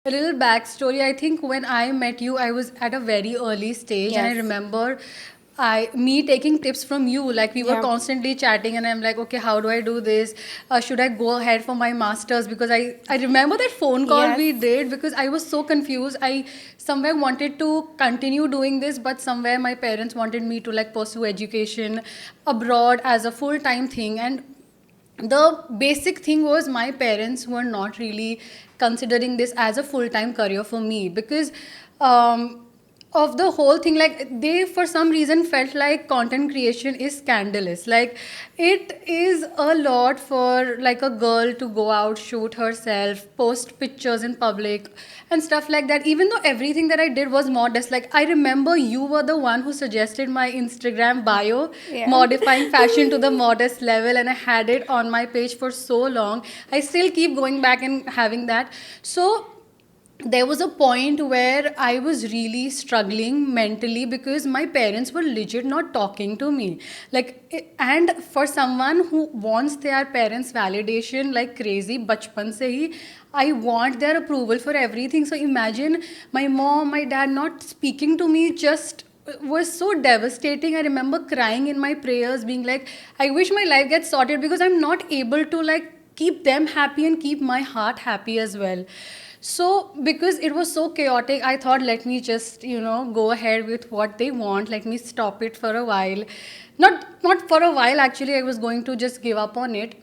A little backstory. I think when I met you, I was at a very early stage, and I Yes. remember me taking tips from you. Like we were Yeah. constantly chatting, and I'm like, okay, how do I do this? Should I go ahead for my masters? Because I remember that phone call Yes. we did because I was so confused. I somewhere wanted to continue doing this, but somewhere my parents wanted me to like pursue education abroad as a full time thing, and the basic thing was my parents were not really considering this as a full-time career for me because of the whole thing. Like they for some reason felt like content creation is scandalous. Like it is a lot for like a girl to go out, shoot herself, post pictures in public and stuff like that, even though everything that I did was modest. Like I remember you were the one who suggested my Instagram bio, Yeah. modifying fashion to the modest level, and I had it on my page for so long. I still keep going back and having that. So there was a point where I was really struggling mentally because my parents were legit not talking to me. And for someone who wants their parents' validation like crazy, bachpan se hi, I want their approval for everything. So imagine my mom, my dad not speaking to me, just was so devastating. I remember crying in my prayers, being like, I wish my life gets sorted because I'm not able to like keep them happy and keep my heart happy as well. So because it was so chaotic, I thought, let me just, go ahead with what they want. Let me stop it for a while. Not for a while actually. I was going to just give up on it.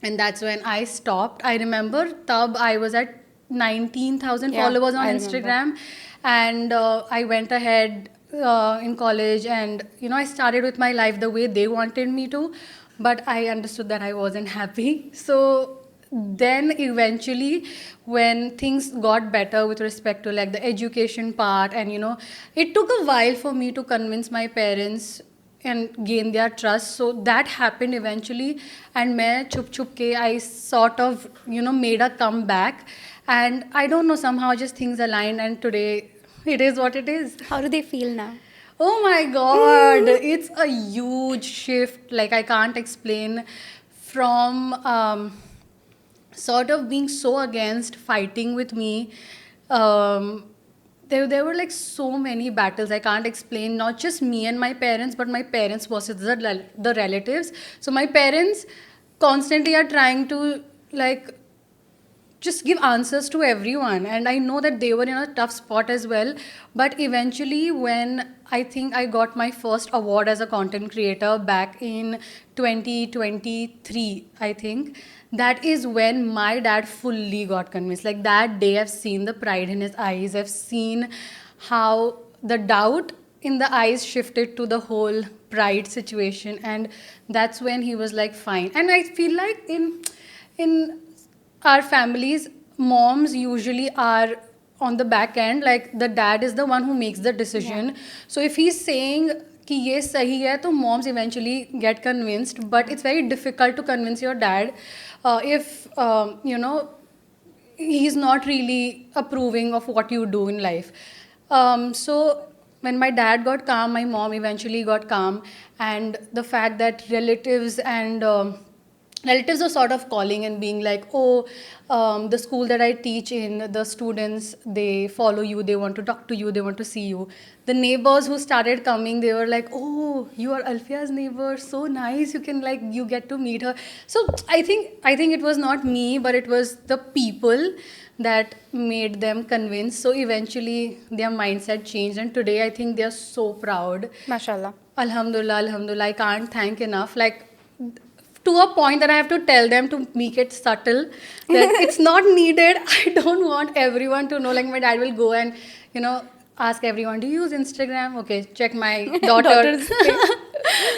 And that's when I stopped. I remember tab I was at 19,000 Yeah, followers on I remember. Instagram, and I went ahead in college, and I started with my life the way they wanted me to, but I understood that I wasn't happy. So then eventually when things got better with respect to like the education part, and it took a while for me to convince my parents and gain their trust. So that happened eventually, and मैं छुप छुप के I sort of made a comeback, and I don't know, somehow just things aligned, and today it is what it is. How do they feel now? Oh my god, it's a huge shift. Like I can't explain, from sort of being so against fighting with me. There were like so many battles I can't explain, not just me and my parents, but my parents versus the relatives. So my parents constantly are trying to like just give answers to everyone, and I know that they were in a tough spot as well. But eventually when I think I got my first award as a content creator back in 2023, I think that is when my dad fully got convinced. Like that day I've seen the pride in his eyes, I've seen how the doubt in the eyes shifted to the whole pride situation, and that's when he was like fine. And I feel like in our families, moms usually are on the back end. Like the dad is the one who makes the decision. Yeah. So if he's saying कि ये सही है, तो moms eventually get convinced. But it's very difficult to convince your dad if he's not really approving of what you do in life. So when my dad got calm, my mom eventually got calm, and the fact that relatives are sort of calling and being like, oh, the school that I teach in, the students, they follow you, they want to talk to you, they want to see you. The neighbors who started coming, they were like, oh, you are Alfiya's neighbor, so nice, you get to meet her. So I think it was not me, but it was the people that made them convinced. So eventually their mindset changed, and today I think they're so proud. Mashallah. Alhamdulillah, Alhamdulillah. I can't thank enough. Like to a point that I have to tell them to make it subtle, that it's not needed. I don't want everyone to know. Like my dad will go and ask everyone, do you use Instagram? Okay, check my daughter. Daughters.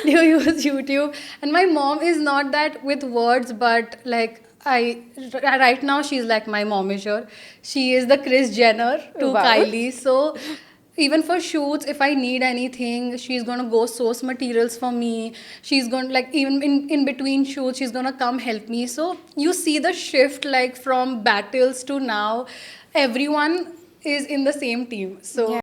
Do you use YouTube? And my mom is not that with words, but like right now she's like my momisher. She is the Kris Jenner to Wow. Kylie. So even for shoots, if I need anything, she's gonna go source materials for me. She's gonna, like, even in between shoots, she's gonna come help me. So you see the shift, like from battles to now everyone is in the same team. So Yeah.